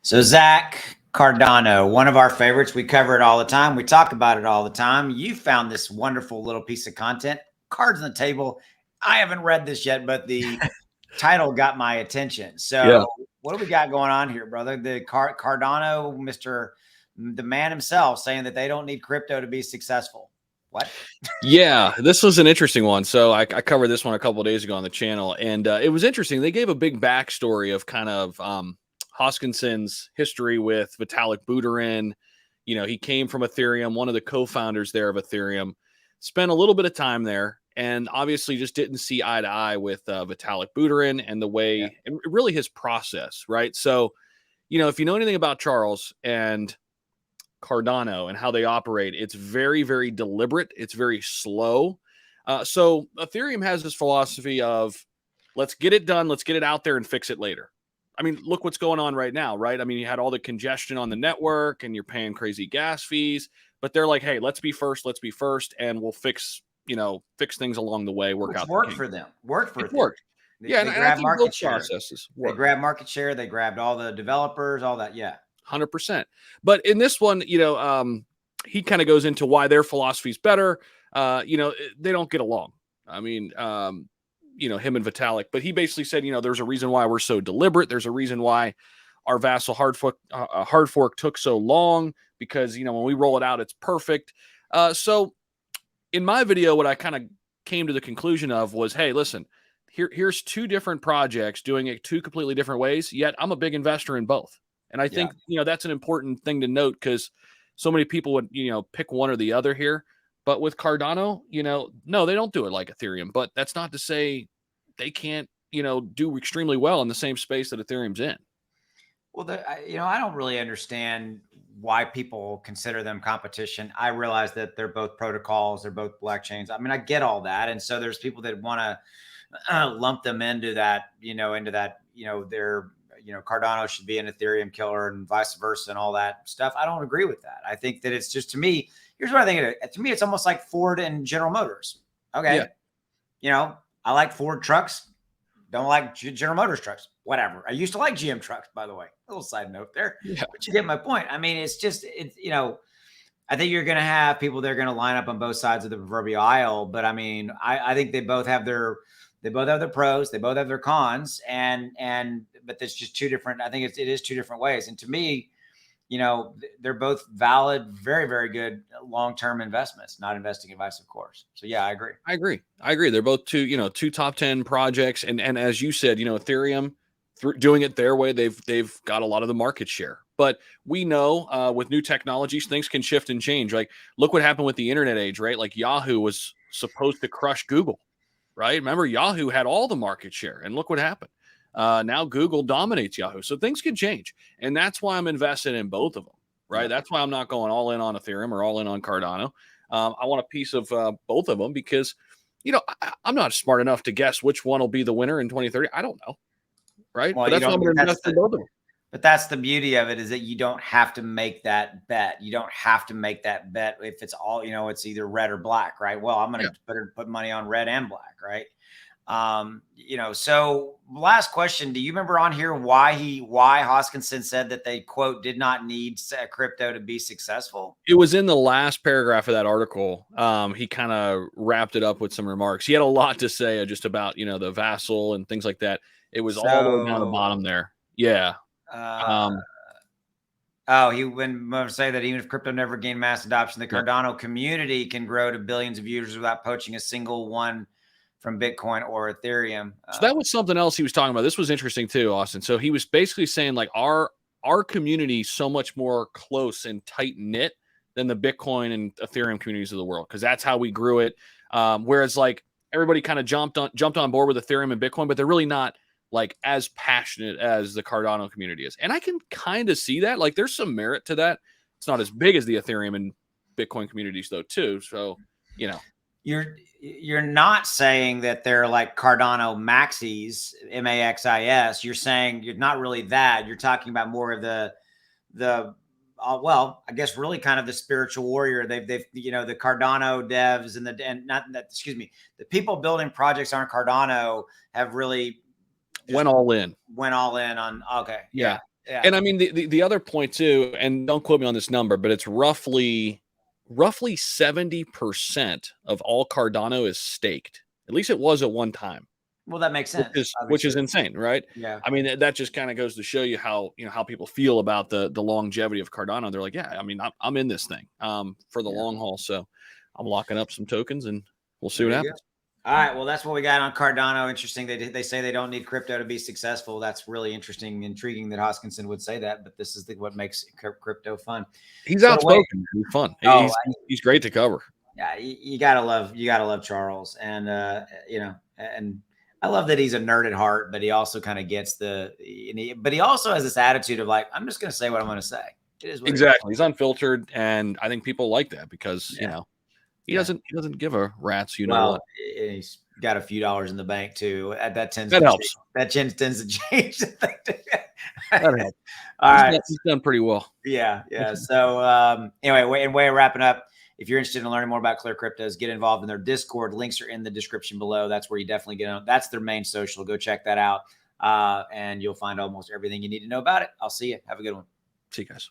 So Zach Cardano, one of our favorites. We cover it all the time. We talk about it all the time. You found this wonderful little piece of content, Cards on the Table. I haven't read this yet, but the title got my attention. So what do we got going on here, brother? The Cardano, the man himself, saying that they don't need crypto to be successful. What? Yeah, this was an interesting one. So I covered this one a couple of days ago on the channel, and it was interesting. They gave a big backstory of kind of Hoskinson's history with Vitalik Buterin. You know, he came from Ethereum, one of the co-founders there of Ethereum, spent a little bit of time there, and obviously just didn't see eye to eye with Vitalik Buterin and the way, and really his process, right? So, you know, if you know anything about Charles and Cardano and how they operate, it's very, very deliberate. It's very slow. So Ethereum has this philosophy of let's get it done, let's get it out there and fix it later. I mean, look what's going on right now, right? I mean, you had all the congestion on the network and you're paying crazy gas fees, but they're like, hey, let's be first, and we'll fix things along the way, work for them. Work for it. Worked. Yeah, they grab market share. They grab market share. They grabbed all the developers, all that. Yeah. 100%. But in this one, he kind of goes into why their philosophy is better. They don't get along. I mean, him and Vitalik, but he basically said, there's a reason why we're so deliberate. There's a reason why our Vassal hard fork took so long because, when we roll it out, it's perfect. So in my video, what I kind of came to the conclusion of was, hey, listen, here's two different projects doing it two completely different ways, yet I'm a big investor in both. And I think, that's an important thing to note because so many people would, pick one or the other here. But with Cardano, no, they don't do it like Ethereum. But that's not to say they can't, do extremely well in the same space that Ethereum's in. Well, I don't really understand why people consider them competition. I realize that they're both protocols. They're both blockchains. I mean, I get all that. And so there's people that want to lump them into that, they're, Cardano should be an Ethereum killer and vice versa and all that stuff. I don't agree with that. I think that it's just, to me, here's what I think. To me, it's almost like Ford and General Motors. Okay. Yeah. I like Ford trucks. Don't like General Motors trucks. Whatever. I used to like GM trucks, by the way. A little side note there. Yeah. But you get my point. I mean, it's just, I think you're going to have people that are going to line up on both sides of the proverbial aisle. But I mean, I think they both have their pros, they both have their cons, but it's just two different. I think it is two different ways. And to me, they're both valid, very, very good long-term investments, not investing advice, of course. So yeah, I agree. They're both two top 10 projects. And as you said, Ethereum doing it their way, they've got a lot of the market share. But we know with new technologies, things can shift and change. Like look what happened with the internet age, right? Like Yahoo was supposed to crush Google. Right? Remember, Yahoo had all the market share, and look what happened. Now Google dominates Yahoo, so things could change, and that's why I'm invested in both of them. Right? Yeah. That's why I'm not going all in on Ethereum or all in on Cardano. I want a piece of both of them because, I'm not smart enough to guess which one will be the winner in 2030. I don't know. Right? Well, but that's why I'm going to invest in both of them. But that's the beauty of it, is that you don't have to make that bet. You don't have to make that bet if it's all, it's either red or black, right? Well, I'm going to put money on red and black, right? So last question, do you remember on here why Hoskinson said that they, quote, did not need crypto to be successful? It was in the last paragraph of that article. He kind of wrapped it up with some remarks. He had a lot to say just about, the Vassal and things like that. It was all the way down the bottom there. Yeah. He wouldn't say that even if crypto never gained mass adoption, the Cardano community can grow to billions of users without poaching a single one from Bitcoin or Ethereum. So that was something else he was talking about. This was interesting too, Austin. So he was basically saying like our community is so much more close and tight knit than the Bitcoin and Ethereum communities of the world, because that's how we grew it. Whereas like everybody kind of jumped on board with Ethereum and Bitcoin, but they're really not like as passionate as the Cardano community is. And I can kind of see that. Like there's some merit to that. It's not as big as the Ethereum and Bitcoin communities though too. So, you're not saying that they're like Cardano maxis, MAXIS. You're saying you're not really that. You're talking about more of the I guess really kind of the spiritual warrior. They've the Cardano devs the people building projects on Cardano have really went all in on. Okay. Yeah. Yeah. And I mean, the other point too, and don't quote me on this number, but it's roughly 70% of all Cardano is staked. At least it was at one time, Well, that makes which sense. is Obviously. insane, right? Yeah. I mean, that just kind of goes to show you how how people feel about the longevity of Cardano. They're like, yeah, I mean, I'm in this thing for the Yeah. long haul, so I'm locking up some tokens, and we'll see There what you go. happens. All right. Well, that's what we got on Cardano. Interesting. They say they don't need crypto to be successful. That's really interesting, intriguing that Hoskinson would say that. But this is what makes crypto fun. He's So outspoken. He's fun. Oh, He's great to cover. yeah, you gotta love Charles, and and I love that he's a nerd at heart, but he also kind of gets but he also has this attitude of like, I'm just gonna say what I'm gonna say. It is what Exactly. He's unfiltered, and I think people like that because Yeah. he doesn't give a rat's know Well, what. he's got a few dollars in the bank too. That That helps. tends to change the thing. That helps. All right. He's done pretty well. Yeah. So anyway, way of wrapping up. If you're interested in learning more about ClearCryptos, get involved in their Discord. Links are in the description below. That's where you definitely get on. That's their main social. Go check that out. And you'll find almost everything you need to know about it. I'll see you. Have a good one. See you guys.